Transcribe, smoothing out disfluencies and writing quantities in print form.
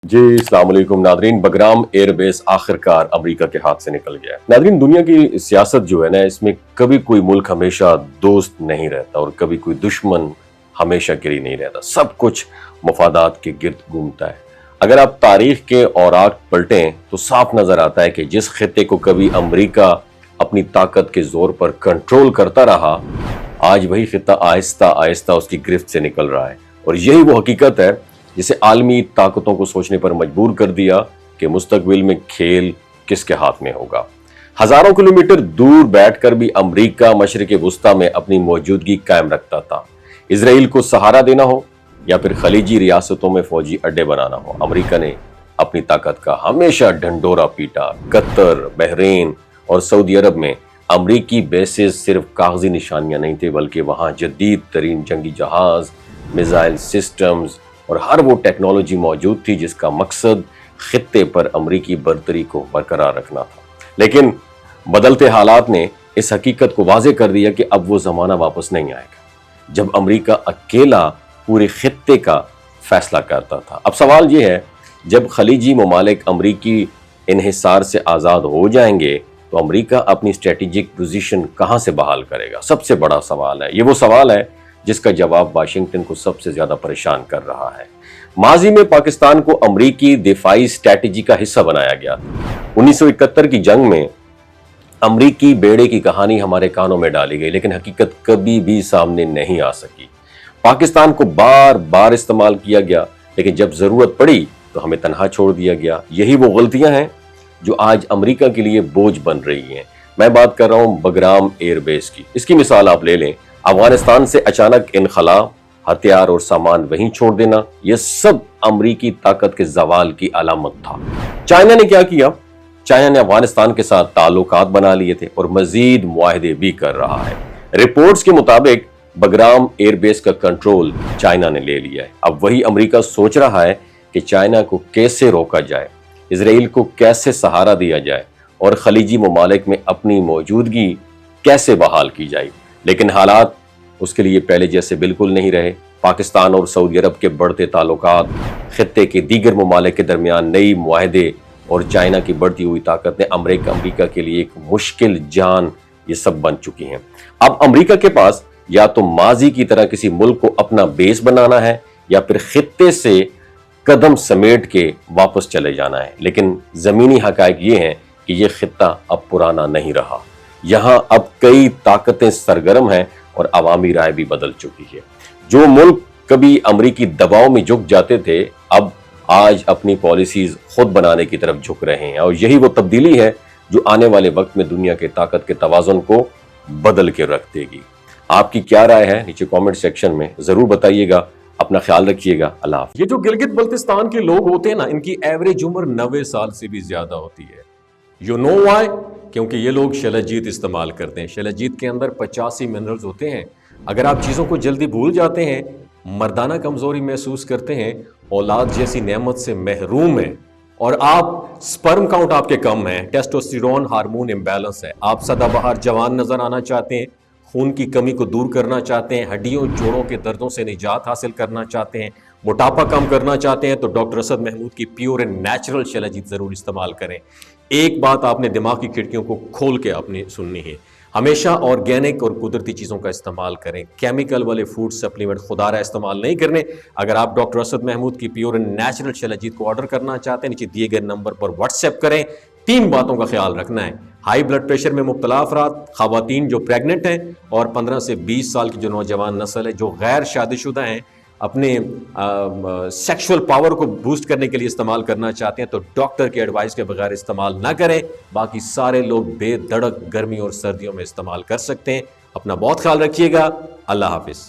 جی السلام علیکم ناظرین۔ بگرام ایئر بیس آخرکار امریکہ کے ہاتھ سے نکل گیا ہے۔ ناظرین، دنیا کی سیاست جو ہے نا، اس میں کبھی کوئی ملک ہمیشہ دوست نہیں رہتا اور کبھی کوئی دشمن ہمیشہ کے لیے نہیں رہتا۔ سب کچھ مفادات کے گرد گھومتا ہے۔ اگر آپ تاریخ کے اوراق پلٹیں تو صاف نظر آتا ہے کہ جس خطے کو کبھی امریکہ اپنی طاقت کے زور پر کنٹرول کرتا رہا، آج وہی خطہ آہستہ آہستہ اس کی گرفت سے نکل رہا ہے۔ اور یہی وہ حقیقت ہے جسے عالمی طاقتوں کو سوچنے پر مجبور کر دیا کہ مستقبل میں کھیل کس کے ہاتھ میں ہوگا۔ ہزاروں کلومیٹر دور بیٹھ کر بھی امریکہ مشرق وسطیٰ میں اپنی موجودگی قائم رکھتا تھا۔ اسرائیل کو سہارا دینا ہو یا پھر خلیجی ریاستوں میں فوجی اڈے بنانا ہو، امریکہ نے اپنی طاقت کا ہمیشہ ڈھنڈورا پیٹا۔ قطر، بحرین اور سعودی عرب میں امریکی بیسز صرف کاغذی نشانیاں نہیں تھے، بلکہ وہاں جدید ترین جنگی جہاز، میزائل سسٹمز اور ہر وہ ٹیکنالوجی موجود تھی جس کا مقصد خطے پر امریکی برتری کو برقرار رکھنا تھا۔ لیکن بدلتے حالات نے اس حقیقت کو واضح کر دیا کہ اب وہ زمانہ واپس نہیں آئے گا جب امریکہ اکیلا پورے خطے کا فیصلہ کرتا تھا۔ اب سوال یہ ہے، جب خلیجی ممالک امریکی انحصار سے آزاد ہو جائیں گے تو امریکہ اپنی اسٹریٹجک پوزیشن کہاں سے بحال کرے گا؟ سب سے بڑا سوال ہے۔ یہ وہ سوال ہے جس کا جواب واشنگٹن کو سب سے زیادہ پریشان کر رہا ہے۔ ماضی میں پاکستان کو امریکی دفاعی اسٹریٹجی کا حصہ بنایا گیا۔ 1971 کی جنگ میں امریکی بیڑے کی کہانی ہمارے کانوں میں ڈالی گئی، لیکن حقیقت کبھی بھی سامنے نہیں آ سکی۔ پاکستان کو بار بار استعمال کیا گیا، لیکن جب ضرورت پڑی تو ہمیں تنہا چھوڑ دیا گیا۔ یہی وہ غلطیاں ہیں جو آج امریکہ کے لیے بوجھ بن رہی ہیں۔ میں بات کر رہا ہوں بگرام ایئر بیس کی۔ اس کی مثال آپ لے لیں، افغانستان سے اچانک انخلا، ہتھیار اور سامان وہیں چھوڑ دینا، یہ سب امریکی طاقت کے زوال کی علامت تھا۔ چائنا نے کیا کیا؟ چائنا نے افغانستان کے ساتھ تعلقات بنا لیے تھے اور مزید معاہدے بھی کر رہا ہے۔ رپورٹس کے مطابق بگرام ایئر بیس کا کنٹرول چائنا نے لے لیا ہے۔ اب وہی امریکہ سوچ رہا ہے کہ چائنا کو کیسے روکا جائے، اسرائیل کو کیسے سہارا دیا جائے اور خلیجی ممالک میں اپنی موجودگی کیسے بحال کی جائے۔ لیکن حالات اس کے لیے پہلے جیسے بالکل نہیں رہے۔ پاکستان اور سعودی عرب کے بڑھتے تعلقات، خطے کے دیگر ممالک کے درمیان نئی معاہدے اور چائنا کی بڑھتی ہوئی طاقت نے امریکہ کے لیے ایک مشکل جان یہ سب بن چکی ہیں۔ اب امریکہ کے پاس یا تو ماضی کی طرح کسی ملک کو اپنا بیس بنانا ہے یا پھر خطے سے قدم سمیٹ کے واپس چلے جانا ہے۔ لیکن زمینی حقائق یہ ہیں کہ یہ خطہ اب پرانا نہیں رہا۔ یہاں اب کئی طاقتیں سرگرم ہیں اور عوامی رائے بھی بدل چکی ہے۔ جو ملک کبھی امریکی دباؤ میں جھک جاتے تھے، اب آج اپنی پالیسیز خود بنانے کی طرف جھک رہے ہیں، اور یہی وہ تبدیلی ہے جو آنے والے وقت میں دنیا کے طاقت کے توازن کو بدل کے رکھ دے گی۔ آپ کی کیا رائے ہے؟ نیچے کامنٹ سیکشن میں ضرور بتائیے گا۔ اپنا خیال رکھیے گا۔ اللہ حافظ۔ یہ جو گلگت بلتستان کے لوگ ہوتے ہیں نا، ان کی ایوریج عمر 90 سال سے بھی زیادہ ہوتی ہے۔ You know why? کیونکہ یہ لوگ شلجیت استعمال کرتے ہیں۔ شلجیت کے اندر 85 منرلز ہوتے ہیں۔ اگر آپ چیزوں کو جلدی بھول جاتے ہیں، مردانہ کمزوری محسوس کرتے ہیں، اولاد جیسی نعمت سے محروم ہیں، اور آپ سپرم کاؤنٹ آپ کے کم ہیں، ٹیسٹوسٹیرون ہارمون امبیلنس ہے، آپ سدا بہار جوان نظر آنا چاہتے ہیں، خون کی کمی کو دور کرنا چاہتے ہیں، ہڈیوں جوڑوں کے دردوں سے نجات حاصل کرنا چاہتے ہیں، موٹاپا کم کرنا چاہتے ہیں، تو ڈاکٹر اسد محمود کی پیور اینڈ نیچرل شلجیت ضرور استعمال کریں۔ ایک بات آپ نے دماغ کی کھڑکیوں کو کھول کے اپنی سننی ہے، ہمیشہ آرگینک اور قدرتی چیزوں کا استعمال کریں۔ کیمیکل والے فوڈ سپلیمنٹ خدا رہا استعمال نہیں کرنے۔ اگر آپ ڈاکٹر اسد محمود کی پیور اینڈ نیچرل شلجیت کو آرڈر کرنا چاہتے ہیں، نیچے دیے گئے نمبر پر واٹس ایپ کریں۔ 3 باتوں کا خیال رکھنا ہے: ہائی بلڈ پریشر میں مبتلا افراد، خواتین جو پریگننٹ ہیں، اور 15 سے 20 سال کی جو نوجوان نسل ہے جو غیر شادی شدہ ہیں، اپنے سیکشول پاور کو بوسٹ کرنے کے لیے استعمال کرنا چاہتے ہیں تو ڈاکٹر کے ایڈوائس کے بغیر استعمال نہ کریں۔ باقی سارے لوگ بے دھڑک گرمی اور سردیوں میں استعمال کر سکتے ہیں۔ اپنا بہت خیال رکھیے گا۔ اللہ حافظ۔